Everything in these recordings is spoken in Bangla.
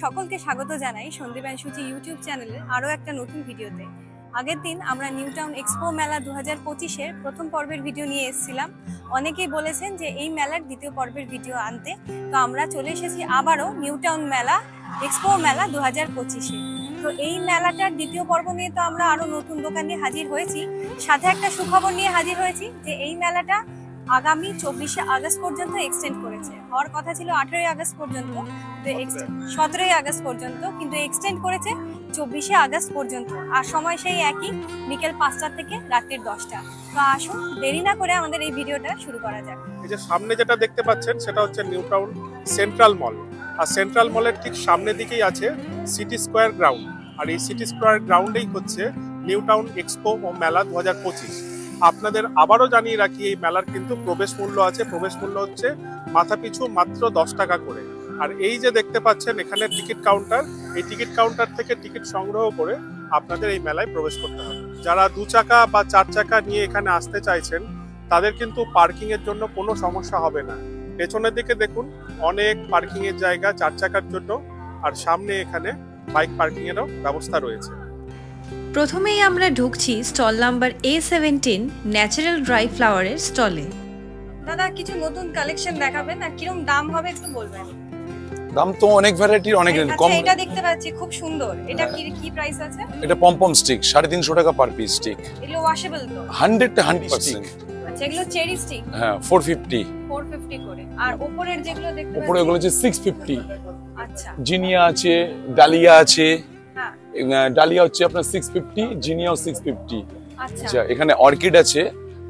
সকলকে স্বাগত জানাই সন্দীপাংশুজি ইউটিউব চ্যানেলের আরও একটা নতুন ভিডিওতে। আগের দিন আমরা নিউ টাউন এক্সপো মেলা 2025-এর প্রথম পর্বের ভিডিও নিয়ে এসেছিলাম। অনেকেই বলেছেন যে এই মেলার দ্বিতীয় পর্বের ভিডিও আনতে, তো আমরা চলে এসেছি আবারও নিউ টাউন মেলা এক্সপো মেলা 2025-এ। তো এই মেলাটার দ্বিতীয় পর্ব নিয়ে তো আমরা আরও নতুন দোকান নিয়ে হাজির হয়েছি, সাথে একটা সুখবর নিয়ে হাজির হয়েছি যে এই মেলাটা আগামী 24শে আগস্ট পর্যন্ত এক্সটেন্ড করেছে। হওয়ার কথা ছিল 18ই আগস্ট পর্যন্ত, 17ই আগস্ট পর্যন্ত, কিন্তু এক্সটেন্ড করেছে 24শে আগস্ট পর্যন্ত। আর সময় সেই একই, বিকেল 5টা থেকে রাত্রির 10টা। তো আসুন দেরি না করে আমাদের এই ভিডিওটা শুরু করা যাক। এই যে সামনে যেটা দেখতে পাচ্ছেন সেটা হচ্ছে নিউ টাউন সেন্ট্রাল মল। আর সেন্ট্রাল মলের ঠিক সামনের দিকেই আছে সিটি স্কোয়ার গ্রাউন্ড। আর এই সিটি স্কোয়ার গ্রাউন্ডেই হচ্ছে নিউ টাউন এক্সপো ও মেলা 2025। আপনাদের আবারও জানিয়ে রাখি, এই মেলার কিন্তু প্রবেশ মূল্য আছে। প্রবেশ মূল্য হচ্ছে মাথাপিছু মাত্র 10 টাকা করে। আর এই যে দেখতে পাচ্ছেন এখানে টিকিট কাউন্টার, এই টিকিট কাউন্টার থেকে টিকিট সংগ্রহ করে আপনাদের এই মেলায় প্রবেশ করতে হবে। যারা 2 চাকা বা 4 চাকা নিয়ে এখানে আসতে চাইছেন তাদের কিন্তু পার্কিং এর জন্য কোনো সমস্যা হবে না। পেছনের দিকে দেখুন অনেক পার্কিং এর জায়গা 4 চাকার জন্য, আর সামনে এখানে বাইক পার্কিং এরও ব্যবস্থা রয়েছে। প্রথমেই আমরা ঢুকছি stall number A17 natural dry ফ্লাওয়ারের স্টলে। দাদা কিছু নতুন কালেকশন দেখাবেন, আর কিরকম দাম হবে একটু বলবেন? দাম তো অনেক ভ্যারাইটির, অনেক কম। এটা দেখতে পাচ্ছি খুব সুন্দর, এটা কি প্রাইস আছে? এটা পমপম স্টিক 350 টাকা পার পিস স্টিক। এগুলো ওয়াশেবল তো? 100% আচ্ছা, এগুলো চেরি স্টিক? হ্যাঁ, 450 করে। আর উপরের যেগুলো দেখতে উপরে এগুলো হচ্ছে 650। আচ্ছা, জিনিয়া আছে, ডালিয়া আছে। হ্যাঁ, ডালিয়া হচ্ছে আপনার 650, জিনিয়াও 650। আচ্ছা, এখানে অর্কিড আছে।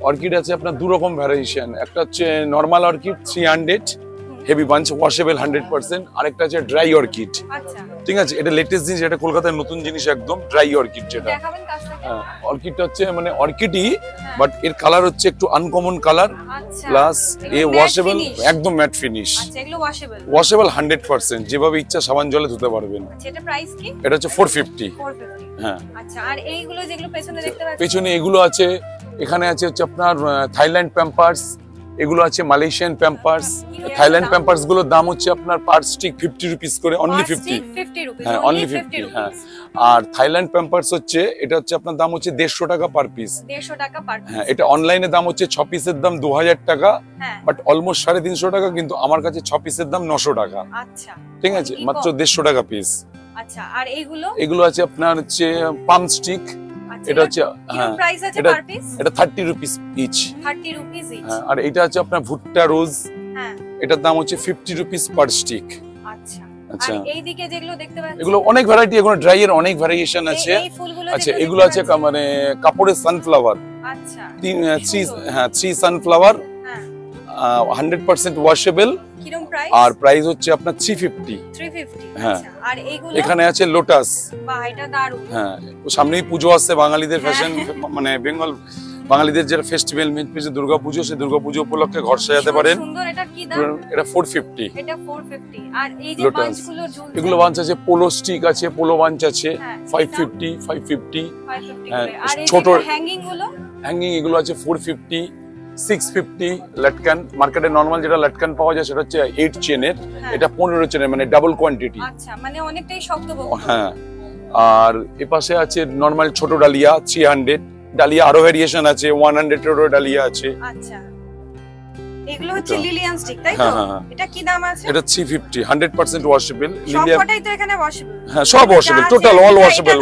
অর্কিড আছে আপনার দু রকম ভ্যারিয়েশন। একটা হচ্ছে normal orchid 300 heavy bunch washable 100%, আরেকটা আছে ড্রাই অর্কিড। আচ্ছা, ঠিক আছে, এটা লেটেস্ট জিনিস, এটা কলকাতার নতুন জিনিস একদম, ড্রাই অর্কিড। যেটা দেখাবেন কাছ থেকে? অর্কিডটা হচ্ছে মানে অর্কিডই, বাট এর কালার হচ্ছে একটু আনকমন কালার, আচ্ছা, প্লাস এ ওয়াশেবল, finish? একদম ম্যাট ফিনিশ। আচ্ছা, এগুলো ওয়াশেবল? ওয়াশেবল 100%, যেভাবে ইচ্ছা সাবান জলে ধুতে পারবেন। আচ্ছা, এটা প্রাইস কি? এটা হচ্ছে 450। হ্যাঁ, আচ্ছা, আর এইগুলো যেগুলো পেছনে দেখতে পাচ্ছি? পেছনে এগুলো আছে। এখানে আছে হচ্ছে আপনার থাইল্যান্ড প্যাম্পার্স, এগুলো আছে মালয়েশিয়ান প্যাম্পার্স। থাইল্যান্ড প্যাম্পার্স গুলোর দাম হচ্ছে আপনার পার স্টিক 50 রুপিস করে, অনলি 50। হ্যাঁ, অনলি 50। হ্যাঁ, আর থাইল্যান্ড প্যাম্পার্স হচ্ছে এটা হচ্ছে আপনার দাম হচ্ছে 150 টাকা পার পিস। 150 টাকা পার পিস। হ্যাঁ, এটা অনলাইনে দাম হচ্ছে 6 পিসের দাম 2000 টাকা, বাট অলমোস্ট 350 টাকা, কিন্তু আমার কাছে 6 পিসের দাম 900 টাকা। আচ্ছা, ঠিক আছে, মাত্র 150 টাকা পিস। আচ্ছা, আর এইগুলো? এগুলো আছে আপনার হচ্ছে পাম স্টিক। এটা হচ্ছে হ্যাঁ, প্রাইস আছে পার পিস? এটা 30 রুপিস ইচ। 30 rupees each. হ্যাঁ, আর এটা আছে আপনার ভুট্টা রোজ। হ্যাঁ, এটার দাম হচ্ছে 50 রুপিস পার স্টিক। আচ্ছা, আচ্ছা, আর এইদিকে যেগুলো দেখতে পাচ্ছি এগুলো অনেক ভ্যারাইটি, এগুলো ড্রাই এর অনেক ভ্যারিয়েশন আছে। এই ফুলগুলো আচ্ছা, এগুলো আছে মানে কাপড়ের সানফ্লাওয়ার। আচ্ছা, 3 সানফ্লাওয়ার, হ্যাঁ, 100% ওয়াশেবল। কিরকম প্রাইস? আর প্রাইস হচ্ছে আপনার 350। হ্যাঁ, আচ্ছা, আর এইগুলো? এখানে আছে লোটাস। বাহ, এটা দারুণ। হ্যাঁ, সামনেই পুজো আসছে, বাঙালিদের ফ্যাশন মানে বেঙ্গল বাঙালিদের যেটা ফেস্টিভ্যাল মেন পেছে দুর্গাপুজো, সেই দুর্গাপুজো উপলক্ষে ঘর সাজাতে পারেন। সুন্দর। এটা কি দাম? এটা 450। এটা 450। আর এই যে লোটাস, বাঞ্চগুলো ঝুলছে, এগুলো বাঞ্চ আছে, পোলো স্টিক আছে, পোলো বাঞ্চ আছে, হ্যাঁ, 550। 550 হ্যাঁ, করে। আর এই ছোট যে হ্যাঙ্গিং গুলো? হ্যাঙ্গিং এগুলো আছে 450, 650। লাটকান, মার্কেটে নরমাল যেটা লাটকান পাওয়া যায় সেটা হচ্ছে 8 চেনের, এটা 15 চেনের, মানে ডাবল কোয়ান্টিটি। আচ্ছা, মানে অনেকটাই শক্তপোক্ত। হ্যাঁ, আর এপাশে আছে নরমাল ছোট ডালিয়া 300। ডালিয়া আরো ভেরিয়েশন আছে, 100 এরও ডালিয়া আছে। আচ্ছা, এগুলো হচ্ছে লিলিয়ান স্টিক, তাই তো? হ্যাঁ, হ্যাঁ, এটা কি দাম আছে? এটা 350, 100% ওয়াশেবল। সবকটাই তো এখানে ওয়াশেবল? হ্যাঁ, সব ওয়াশেবল, টোটাল অল ওয়াশেবল।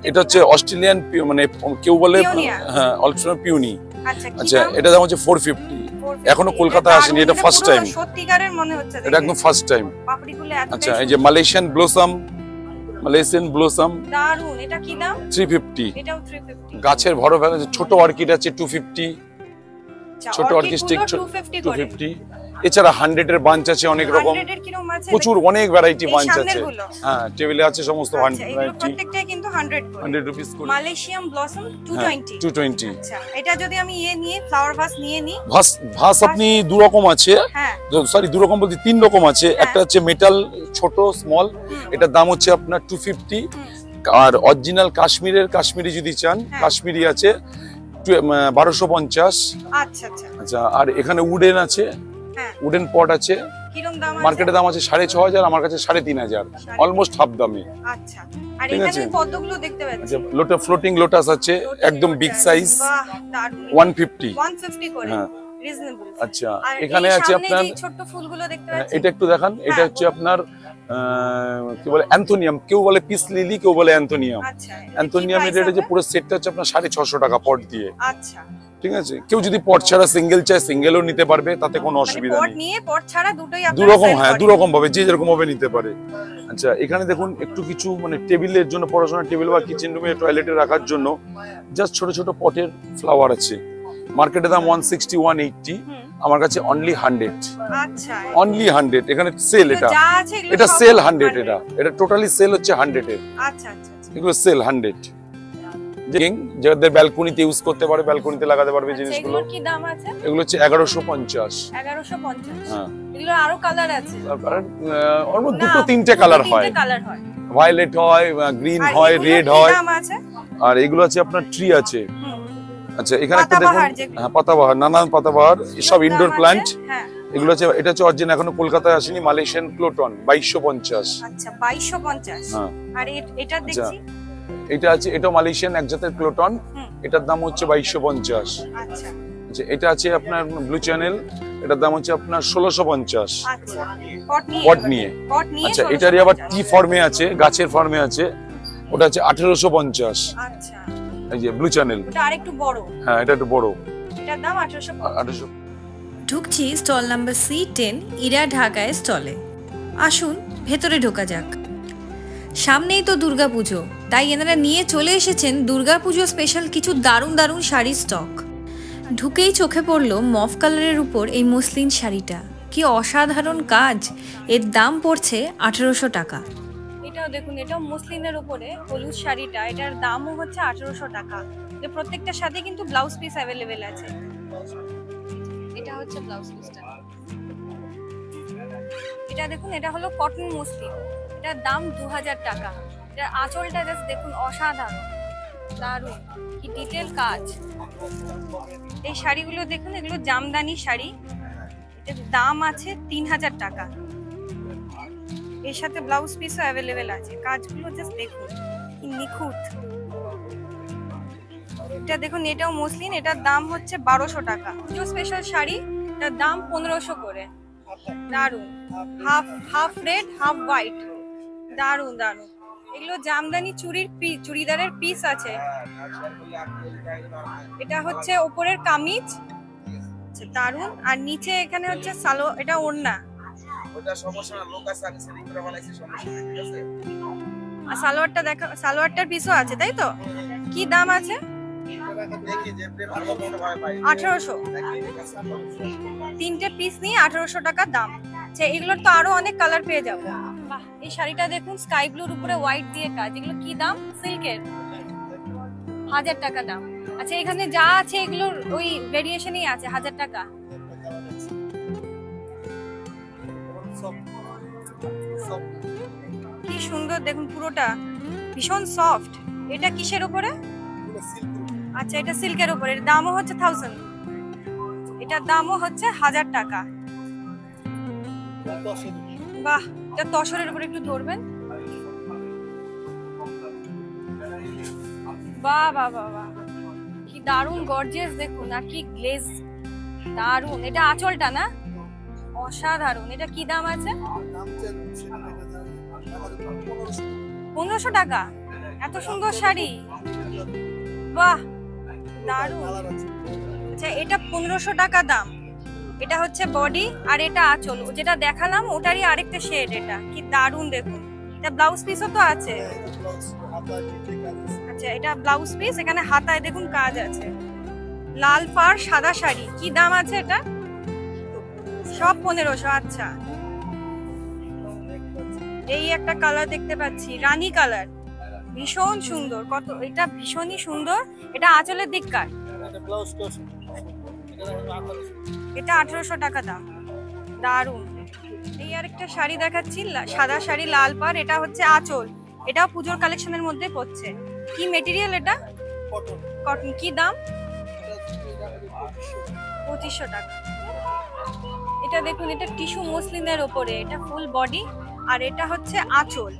এটা হচ্ছে অস্ট্রেলিয়ান, মানে কেউ বলে হ্যাঁ অলসো পিউনি। আচ্ছা, এটা দাম হচ্ছে 450। এখনো কলকাতা আসেনি, এটা ফার্স্ট টাইম। সত্যিকারের মনে হচ্ছে, এটা একদম ফার্স্ট টাইম। পাপড়িগুলো এত। আচ্ছা, এই যে মালয়েশিয়ান ব্লসম, মালয়েশিয়ান ব্লসম দারুন। এটা কি দাম? 350। এটাও 350। গাছের ভরো ভ্যারাইটি, ছোট অর্কিড আছে 250, ছোট অর্কিড স্টিক 250। এছাড়া 100 এর বাঞ্চ আছে অনেক রকম, 100 এর কিরকম আছে? প্রচুর অনেক ভ্যারাইটি বাঞ্চ আছে। সামনেরগুলো? হ্যাঁ, টেবিলে আছে সমস্ত ভ্যারাইটি। প্রত্যেকটাই কিন্তু 100 করে। 100 রুপিস করে। Malaysian blossom 220। 220। আচ্ছা, এটা যদি আমি নিয়ে ফ্লাওয়ার ভাস নিয়ে নি? ভাস আপনি দু রকম আছে। হ্যাঁ, সরি, দু রকম বলতে 3 রকম আছে। একটা হচ্ছে মেটাল ছোট স্মল, এটার দাম হচ্ছে আপনার 250। আর অরিজিনাল কাশ্মীরি যদি চান, কাশ্মীরি আছে 1250। আচ্ছা আচ্ছা আচ্ছা, আর এখানে উডেন আছে, উডেন পট আছে কিরকম দাম আছে? মার্কেটে দাম আছে 6,500, আমার কাছে 3,500, অলমোস্ট হাফ দামে। আচ্ছা, আর ঠিক এখানে আছে। পদ্মগুলো দেখতে পাচ্ছি। আচ্ছা, ফ্লোটিং লোটাস আছে, একদম বিগ সাইজ, বাহ, দারুণ। 150। 150 করে, হ্যাঁ। রিজনেবল। আচ্ছা, আর এখানে এই আছে সামনে আপনার, যে ছোট্ট ফুলগুলো দেখতে পাচ্ছি, এটা একটু দেখান। এটা হচ্ছে আপনার কি বলে অ্যান্থোনিয়াম, কেউ বলে পিস লিলি, কেউ বলে অ্যান্থোনিয়াম। আচ্ছা, অ্যান্থোনিয়াম কি এটা price যে হবে? পুরো সেটটা হচ্ছে আপনার 650 টাকা পট দিয়ে। আচ্ছা, ঠিক আছে, কেউ যদি পট ছাড়া সিঙ্গেল চায় সিঙ্গেলও নিতে পারবে, তাতে কোনো মানে অসুবিধা পট নেই। নিয়ে পট ছাড়া দুটোই আপনারা দুরকম, sell হ্যাঁ করেন? দুরকম ভাবে, যে যেরকম ভাবে নিতে পারে। আচ্ছা, এখানে দেখুন একটু কিছু মানে টেবিলের জন্য, পড়াশোনার টেবিল বা কিচেন রুমে, টয়লেটে রাখার জন্য জাস্ট ছোট ছোট পটের ফ্লাওয়ার আছে। মার্কেটের দাম 160, 180, হুম। আমার কাছে অনলি 100। আচ্ছা, অনলি 100, এখানে সেল। এটা যা আছে এগুলো এটা সব সেল 100, এটা টোটালি সেল হচ্ছে 100 এর। আচ্ছা আচ্ছা আচ্ছা। এগুলো সেল 100। যাদের ব্যালকনিতে ইউজ করতে পারে, ব্যালকনিতে লাগাতে পারবে আচ্ছা, জিনিসগুলো। এগুলোর কি দাম আছে? এগুলো হচ্ছে 1150। 1150। হ্যাঁ, এগুলোর আরো কালার আছে? অলমোস্ট না, দুটো তিনটে কালার হয়, কালার হয়। ভায়োলেট হয়, গ্রিন আর হয়, এগুলোর রেড কি হয়। দাম আছে? আর এগুলো আছে আপনার ট্রি আছে। হুম। আচ্ছা, এখানে একটা দেখুন, পাতাবাহার যেগুলো। হ্যাঁ পাতাবাহার, নানান পাতাবাহার, সব দাম ইনডোর আছে? প্ল্যান্ট। হ্যাঁ। এগুলো হচ্ছে, এটা হচ্ছে অরিজিনাল, এখনো কলকাতায় আসেনি, মালয়েশিয়ান ক্লোটন, 2250। আচ্ছা, 2250। হ্যাঁ। আর এটা দেখছি, এটা আছে, এটা মালয়েশিয়ান এক জাতের ক্লোটন, হুম। এটার দাম হচ্ছে 2250। আচ্ছা আচ্ছা, এটা আছে আপনার ব্লু চ্যানেল, এটার দাম হচ্ছে আপনার 1650 আচ্ছা, পট নিয়ে পট নিয়ে। পট নিয়ে আচ্ছা, এটারই আবার টি ফর্মে আছে, গাছের ফর্মে আছে, ওটা হচ্ছে 1850। আচ্ছা, এই যে ব্লু চ্যানেল, ওটা আরেকটু বড়, হ্যাঁ এটা একটু বড়, এটার দাম 1850। 1800। ঢুকছি স্টল নাম্বার C10 ইরা ঢাকায় স্টলে। আসুন ভেতরে ঢোকা যাক। সামনেই তো দুর্গাপুজো, তাই এনারা নিয়ে চলে এসেছেন দুর্গাপুজো স্পেশাল কিছু দারুণ দারুণ শাড়ির স্টক। ঢুকেই চোখে পড়ল মফ কালারের উপর এই মসলিন শাড়িটা, কি অসাধারণ কাজ। এর দাম পড়ছে 1800 টাকা। এটাও দেখুন, এটাও মুসলিনের উপরে হলুদ শাড়িটা, এটার দামও হচ্ছে 1800 টাকা। যে প্রত্যেকটার সাথে কিন্তু ব্লাউজ পিস অ্যাভেলেবেল আছে। এটা হচ্ছে ব্লাউজ পিসটা। এটা দেখুন, এটা হলো কটন মসলিন, এটার দাম 2000 টাকা। এটার আঁচলটা জাস্ট দেখুন, অসাধারণ, দারুণ, কি ডিটেল কাজ। এই শাড়িগুলো দেখুন, এগুলো জামদানি শাড়ি, এটার দাম আছে 3000 টাকা। এর সাথে ব্লাউজ পিসও অ্যাভেলেবেল আছে। কাজগুলো জাস্ট দেখুন, কি নিখুঁত। এটা দেখুন, এটাও মসলিন, এটার দাম হচ্ছে 1200 টাকা। পুজো স্পেশাল শাড়ি, এটার দাম 1500 করে। দারুন, হাফ রেড হাফ হোয়াইট, দারুন দারুন। এগুলো জামদানি চুড়িদারের পিস আছে। এটা হচ্ছে ওপরের কামিজ, দারুন। আর নিচে এখানে হচ্ছে এটা ওড়না। ওটা সমস্যা না, লোক আছে, আমি সেলিং করে বানাইছি, সমস্যা নেই, ঠিক আছে। আর সালোয়ারটা দেখা, সালোয়ারটার পিসও আছে, তাই তো? কি দাম আছে? দেখি যে প্রেম ভালো মনে হয় ভাই, 1800। তিনটে পিস নিয়ে 1800 টাকা দাম। আচ্ছা, এগুলোর তো আরো অনেক কালার পেয়ে যাবো। বাহ, এই শাড়িটা দেখুন, স্কাই ব্লুর উপরে হোয়াইট দিয়ে কাজ। এগুলো কি দাম? সিল্কের, 1000 টাকা দাম। আচ্ছা, এখানে যা আছে এগুলোর ওই ভেরিয়েশনই আছে, 1000 টাকা। কি সুন্দর দেখুন, পুরোটা ভীষণ সফট। এটা কিসের উপরে? আচ্ছা, এটা সিল্কের উপরে, এর দামও হচ্ছে 1000। এটার দামও হচ্ছে 1000 টাকা। বাহ, এটা তসরের উপরে, একটু ধরবেন। বাহ বাহ বাহ বাহ, কি দারুন গর্জিয়াস দেখুন, আর কি গ্লেজ, দারুন। এটা আঁচলটা না, অসাধারণ। এটা কি দাম আছে? 1500 টাকা। এত সুন্দর শাড়ি, বাহ দারুন। আচ্ছা, এটা 1500 টাকা দাম। এটা হচ্ছে বডি, আর এটা আঁচল, যেটা দেখালাম ওটারই আরেকটা শেড। এটা কি দারুন দেখুন। এটা ব্লাউজ পিসও তো আছে। আচ্ছা, এটা ব্লাউজ পিস, এখানে হাতায় দেখুন কাজ আছে। লাল পাড় সাদা শাড়ি, কি দাম আছে এটা? সব 1500। আচ্ছা, এই একটা কালার দেখতে পাচ্ছি, রানী কালার, ভীষণ সুন্দর। কত, এটা ভীষণই সুন্দর। এটা আঁচলের দিককার, এটা 1800 টাকা দাম, দারুন। এই আরেকটা শাড়ি দেখাচ্ছি, সাদা শাড়ি, লাল পাড়, এটা হচ্ছে আঁচল। এটা পুজোর কালেকশনের মধ্যে পড়ছে। কি মেটেরিয়াল এটা? কটন। কি দাম? 2500 টাকা। এটা দেখুন, এটা টিস্যু মসলিনের ওপরে, এটা ফুল বডি, আর এটা হচ্ছে আঁচল।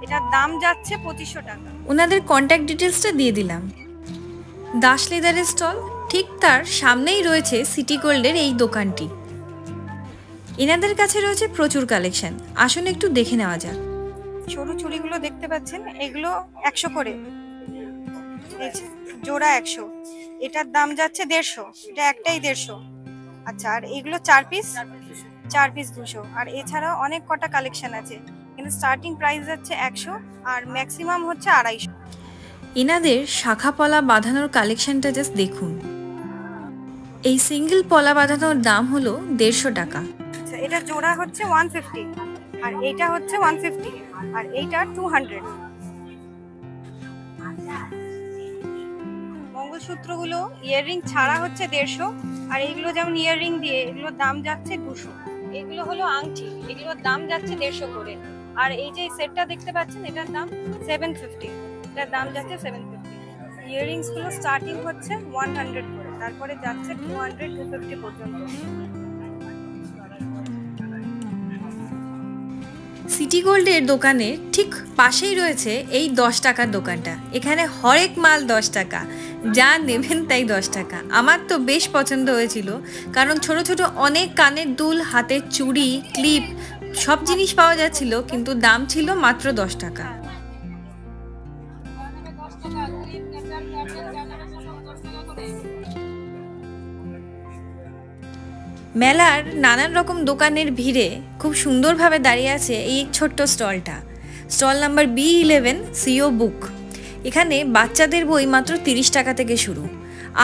এটার দাম যাচ্ছে 2500 টাকা। ওনাদের কন্ট্যাক্ট ডিটেলসটা দিয়ে দিলাম। দাস লেদারের স্টল, ঠিক তার সামনেই রয়েছে সিটি গোল্ডের এই দোকানটি। এনাদের কাছে রয়েছে প্রচুর কালেকশন, আসুন একটু দেখে নেওয়া যাক। সরু চুড়িগুলো দেখতে পাচ্ছেন, এগুলো 100 করে, এই যে, জোড়া 100। এটার দাম যাচ্ছে 150, এটা একটাই 150। আচ্ছা, আর এগুলো 4 পিস 200। আর এছাড়াও অনেক কটা কালেকশন আছে, কিন্তু স্টার্টিং প্রাইস যাচ্ছে 100 আর ম্যাক্সিমাম হচ্ছে 250। এনাদের শাখা পলা বাঁধানোর কালেকশনটা জাস্ট দেখুন। এই সিঙ্গেল পলা বাঁধানোর দাম হলো 150 টাকা। আচ্ছা, এটা জোড়া হচ্ছে 150, আর এইটা হচ্ছে 150, আর এইটা 200। মঙ্গলসূত্রগুলো ইয়াররিং ছাড়া হচ্ছে 150, আর এগুলো যেমন ইয়াররিং দিয়ে, এগুলোর দাম যাচ্ছে 200। এগুলো হলো আংটি, এগুলোর দাম যাচ্ছে 150 করে। আর এই যে সেটটা দেখতে পাচ্ছেন, এটার দাম 750, এটার দাম যাচ্ছে 750। ইয়াররিংস গুলো স্টার্টিং হচ্ছে 100 করে, তারপরে যাচ্ছে 200 250 পর্যন্ত। সিটি গোল্ডের দোকানের ঠিক পাশেই রয়েছে এই 10 টাকার দোকানটা। এখানে হরেক মাল 10 টাকা, যা নেবেন তাই 10 টাকা। আমার তো বেশ পছন্দ হয়েছিল, কারণ ছোট ছোট অনেক কানের দুল, হাতের চুড়ি, ক্লিপ সব জিনিস পাওয়া যাচ্ছিল, কিন্তু দাম ছিল মাত্র 10 টাকা। মেলার নানান রকম দোকানের ভিড়ে খুব সুন্দরভাবে দাঁড়িয়ে আছে এই ছোট্ট স্টলটা। স্টল নাম্বার B11 সিও বুক। এখানে বাচ্চাদের বই মাত্র 30 টাকা থেকে শুরু,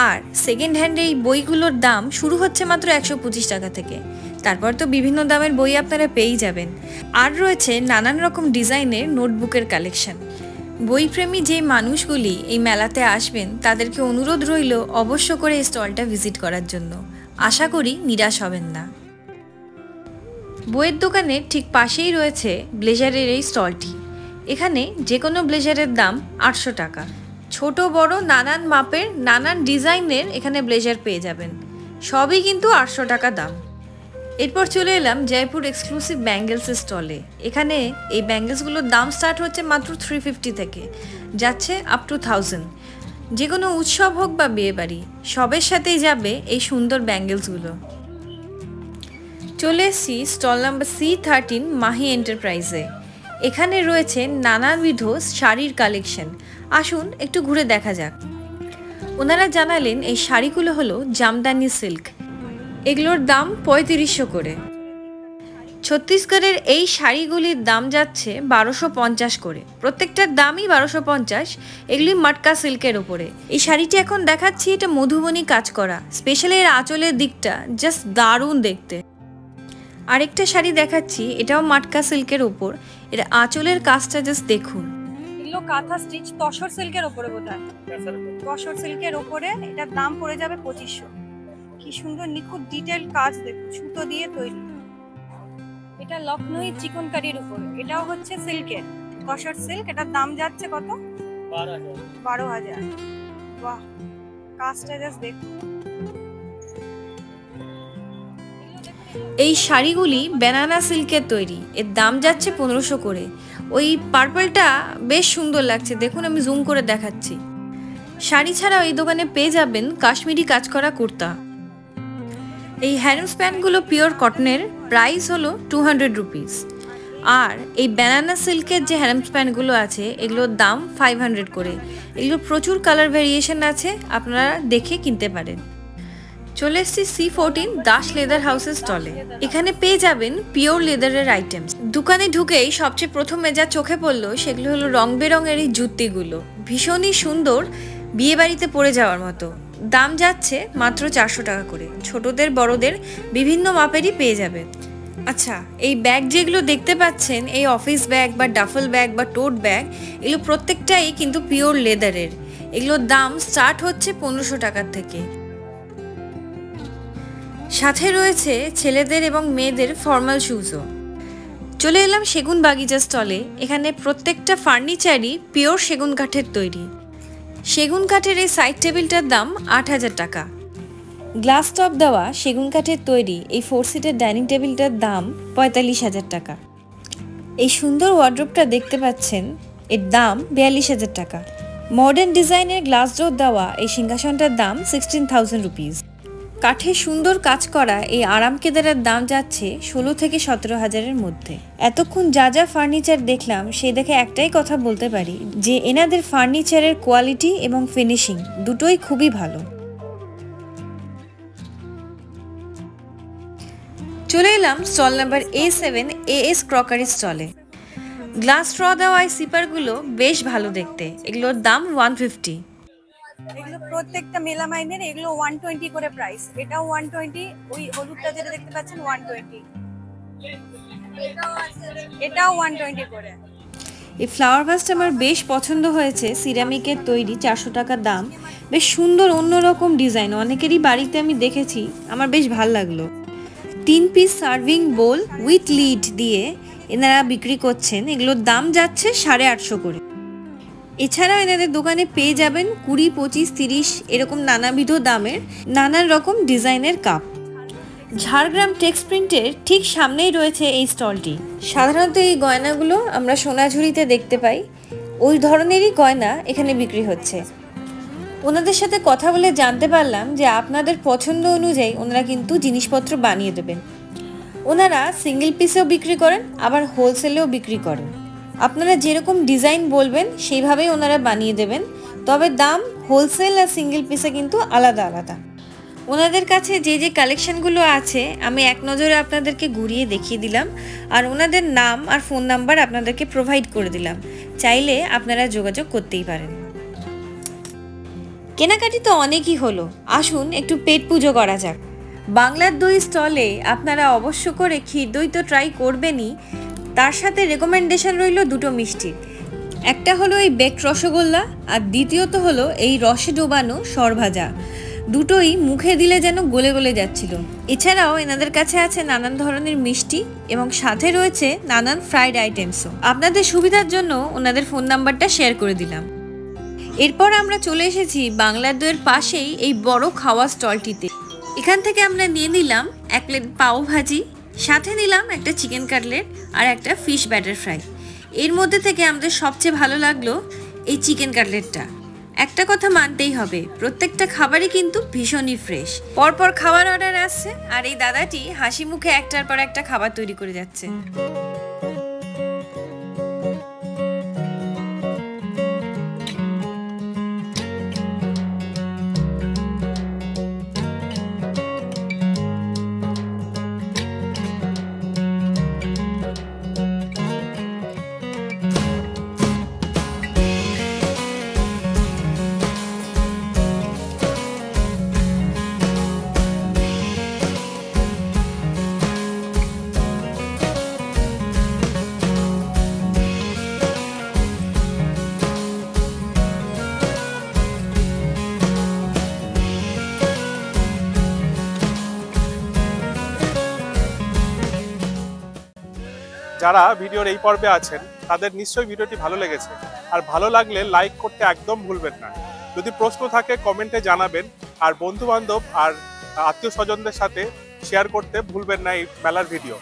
আর সেকেন্ড হ্যান্ড এই বইগুলোর দাম শুরু হচ্ছে মাত্র 125 টাকা থেকে। তারপর তো বিভিন্ন দামের বই আপনারা পেয়েই যাবেন। আর রয়েছে নানান রকম ডিজাইনের নোটবুকের কালেকশন। বইপ্রেমী যে মানুষগুলি এই মেলাতে আসবেন তাদেরকে অনুরোধ রইল অবশ্য করে এই স্টলটা ভিজিট করার জন্য। আশা করি নিরাশ হবেন না। বইয়ের দোকানের ঠিক পাশেই রয়েছে ব্লেজারের এই স্টলটি। এখানে যে কোনো ব্লেজারের দাম 800 টাকা। ছোট বড় নানান মাপের নানান ডিজাইনের এখানে ব্লেজার পেয়ে যাবেন, সবই কিন্তু 800 টাকা দাম। এরপর চলে এলাম জয়পুর এক্সক্লুসিভ ব্যাঙ্গেলসের স্টলে। এখানে এই ব্যাঙ্গেলসগুলোর দাম স্টার্ট হচ্ছে মাত্র 350 থেকে, যাচ্ছে আপ টু 1000। যে কোনো উৎসব হোক বা বিয়েবাড়ি, সবের সাথেই যাবে এই সুন্দর ব্যাঙ্গেলসগুলো। চলে এসেছি স্টল নাম্বার C13 মাহি এন্টারপ্রাইজে। এখানে রয়েছে নানাবিধ শাড়ির কালেকশন, আসুন একটু ঘুরে দেখা যাক। ওনারা জানালেন এই শাড়িগুলো হলো জামদানি সিল্ক, এগুলোর দাম 3500 করে। ছত্তিশগড়ের এই শাড়িগুলির দাম যাচ্ছে 1250 করে, প্রত্যেকটার দামই 1250। এগুলি মাটকা সিল্কের ওপরে। এই শাড়িটি এখন দেখাচ্ছি, এটা মধুবনী কাজ করা, স্পেশালি এর আঁচলের দিকটা জাস্ট দারুণ দেখতে। আরেকটা শাড়ি দেখাচ্ছি, এটাও মাটকা সিল্কের ওপর, এর আঁচলের কাজটা জাস্ট দেখুন। এগুলো কাঁথা স্টিচ তসর সিল্কের ওপরে, বোধহয় তসর সিল্কের ওপরে, এটার দাম পড়ে যাবে 2500। কি সুন্দর নিখুঁত ডিটেল কাজ দেখুন, সুতো দিয়ে তৈরি। এটা লখনউই চিকনকারির উপর, এটাও হচ্ছে সিল্কের, তসর সিল্ক। এটার দাম যাচ্ছে কত? 12,000। বাহ, কাজটা জাস্ট দেখুন। এই শাড়িগুলি ব্যানানা সিল্কের তৈরি, এর দাম যাচ্ছে 1500 করে। ওই পার্পলটা বেশ সুন্দর লাগছে, দেখুন আমি জুম করে দেখাচ্ছি। শাড়ি ছাড়াও এই দোকানে পেয়ে যাবেন কাশ্মীরি কাজ করা কুর্তা। এই হ্যান্ডস প্যান্টগুলো পিওর কটনের, প্রাইস হলো 200 রুপিস। আর এই ব্যানানা সিল্কের যে হ্যান্ডস প্যান্টগুলো আছে এগুলোর দাম 500 করে। এগুলো প্রচুর কালার ভ্যারিয়েশন আছে, আপনারা দেখে কিনতে পারেন। চলে এসেছি C14 দাস লেদার হাউসের স্টলে। এখানে পেয়ে যাবেন পিওর লেদারের আইটেমস। দোকানে ঢুকেই সবচেয়ে প্রথমে যা চোখে পড়লো সেগুলো হলো রং বেরঙের এই জুতিগুলো, ভীষণই সুন্দর, বিয়ে বাড়িতে পরে যাওয়ার মতো। দাম যাচ্ছে মাত্র 400 টাকা করে। ছোটদের বড়দের বিভিন্ন মাপেরই পেয়ে যাবে। আচ্ছা, এই ব্যাগ যেগুলো দেখতে পাচ্ছেন, এই অফিস ব্যাগ বা ডাফল ব্যাগ বা টোট ব্যাগ, এগুলো প্রত্যেকটাই কিন্তু পিওর লেদারের। এগুলোর দাম স্টার্ট হচ্ছে 1500 টাকার থেকে। সাথে রয়েছে ছেলেদের এবং মেয়েদের ফর্মাল শুজও। চলে এলাম সেগুন বাগিচা স্টলে। এখানে প্রত্যেকটা ফার্নিচারই পিওর সেগুন কাঠের তৈরি। সেগুন কাঠের এই সাইড টেবিলটার দাম 8000 টাকা। গ্লাস টপ দেওয়া সেগুন কাঠের তৈরি এই 4 সিটের ডাইনিং টেবিলটার দাম 45,000 টাকা। এই সুন্দর ওয়ার্ড্রোবটা দেখতে পাচ্ছেন, এর দাম 42,000 টাকা। মডার্ন ডিজাইনের গ্লাস ডোর দেওয়া এই সিংহাসনটার দাম 16,000 রুপিস। কাঠের সুন্দর কাজ করা এই আরাম কেদারের দাম যাচ্ছে 16 থেকে 17,000-এর মধ্যে। এতক্ষণ যা যা ফার্নিচার দেখলাম সেই দেখে একটাই কথা বলতে পারি যে এনাদের ফার্নিচারের কোয়ালিটি এবং ফিনিশিং দুটোই খুবই ভালো। চলে এলাম stall number A7 AS crockery স্টলে। গ্লাস স্ট্র দেওয়া এই সিপারগুলো বেশ ভালো দেখতে, এগুলোর দাম 150। এগুলো প্রত্যেকটা মেলামাইনের, এগুলো 120 করে প্রাইস। এটাও 120, ওই হলুদটা যেটা দেখতে পাচ্ছেন 120, এটাও 120 করে। এই ফ্লাওয়ার ভাসটা আমার বেশ পছন্দ হয়েছে, সিরামিকের তৈরি, 400 টাকা দাম। বেশ সুন্দর অন্যরকম ডিজাইন, অনেকেরই বাড়িতে আমি দেখেছি, আমার বেশ ভালো লাগলো। 3 piece serving bowl with lid দিয়ে এনারা বিক্রি করছেন, এগুলোর দাম যাচ্ছে 850 করে। এছাড়াও এনাদের দোকানে পেয়ে যাবেন 20, 25, 30 এরকম নানাবিধ দামের নানান রকম ডিজাইনের কাপ। ঝাড়গ্রাম টেক্স প্রিন্টের ঠিক সামনেই রয়েছে এই স্টলটি। সাধারণত এই গয়নাগুলো আমরা সোনাঝুরিতে দেখতে পাই, ওই ধরনেরই গয়না এখানে বিক্রি হচ্ছে। ওনাদের সাথে কথা বলে জানতে পারলাম যে আপনাদের পছন্দ অনুযায়ী ওনারা কিন্তু জিনিসপত্র বানিয়ে দেবেন। ওনারা সিঙ্গেল পিসেও বিক্রি করেন, আবার হোলসেলেও বিক্রি করেন। আপনারা যেরকম ডিজাইন বলবেন সেইভাবেই ওনারা বানিয়ে দেবেন, তবে দাম হোলসেল আর সিঙ্গেল পিসে কিন্তু আলাদা আলাদা। ওনাদের কাছে যে যে কালেকশনগুলো আছে আমি এক নজরে আপনাদেরকে ঘুরিয়ে দেখিয়ে দিলাম, আর ওনাদের নাম আর ফোন নাম্বার আপনাদেরকে প্রোভাইড করে দিলাম, চাইলে আপনারা যোগাযোগ করতেই পারেন। কেনাকাটি তো অনেকই হলো, আসুন একটু পেট পুজো করা যাক। বাংলার দই স্টলে আপনারা অবশ্য করে ক্ষীর দই তো ট্রাই করবেনই, তার সাথে রেকমেন্ডেশন রইল দুটো মিষ্টি। একটা হলো এই বেকড রসগোল্লা, আর দ্বিতীয়ত হলো এই রসে ডোবানো সরভাজা। দুটোই মুখে দিলে যেন গলে গলে যাচ্ছিল। এছাড়াও এনাদের কাছে আছে নানান ধরনের মিষ্টি এবং সাথে রয়েছে নানান ফ্রাইড আইটেমসও। আপনাদের সুবিধার জন্য ওনাদের ফোন নাম্বারটা শেয়ার করে দিলাম। এরপর আমরা চলে এসেছি বাংলার দইয়ের পাশেই এই বড় খাওয়া স্টলটিতে। এখান থেকে আমরা নিয়ে নিলাম 1 প্লেট পাও ভাজি, সাথে নিলাম একটা চিকেন কাটলেট আর একটা ফিশ ব্যাটার ফ্রাই। এর মধ্যে থেকে আমাদের সবচেয়ে ভালো লাগলো এই চিকেন কাটলেটটা। একটা কথা মানতেই হবে, প্রত্যেকটা খাবারই কিন্তু ভীষণই ফ্রেশ। পরপর খাবার অর্ডার আসছে আর এই দাদাটি হাসি মুখে একটার পর একটা খাবার তৈরি করে যাচ্ছে। যারা ভিডিওর এই পর্বে আছেন তাদের নিশ্চয়ই ভিডিওটি ভালো লেগেছে, আর ভালো লাগলে লাইক করতে একদম ভুলবেন না। যদি প্রশ্ন থাকে কমেন্টে জানাবেন, আর বন্ধু বান্ধব আর আত্মীয় স্বজনদের সাথে শেয়ার করতে ভুলবেন না এই মেলার ভিডিও।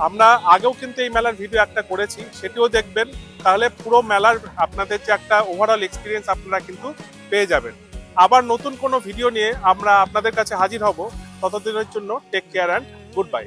আমরা আগেও কিন্তু এই মেলার ভিডিও একটা করেছি, সেটিও দেখবেন, তাহলে পুরো মেলার আপনাদের যে একটা ওভারঅল এক্সপিরিয়েন্স আপনারা কিন্তু পেয়ে যাবেন। আবার নতুন কোনো ভিডিও নিয়ে আমরা আপনাদের কাছে হাজির হব, ততদিনের জন্য take care and good bye.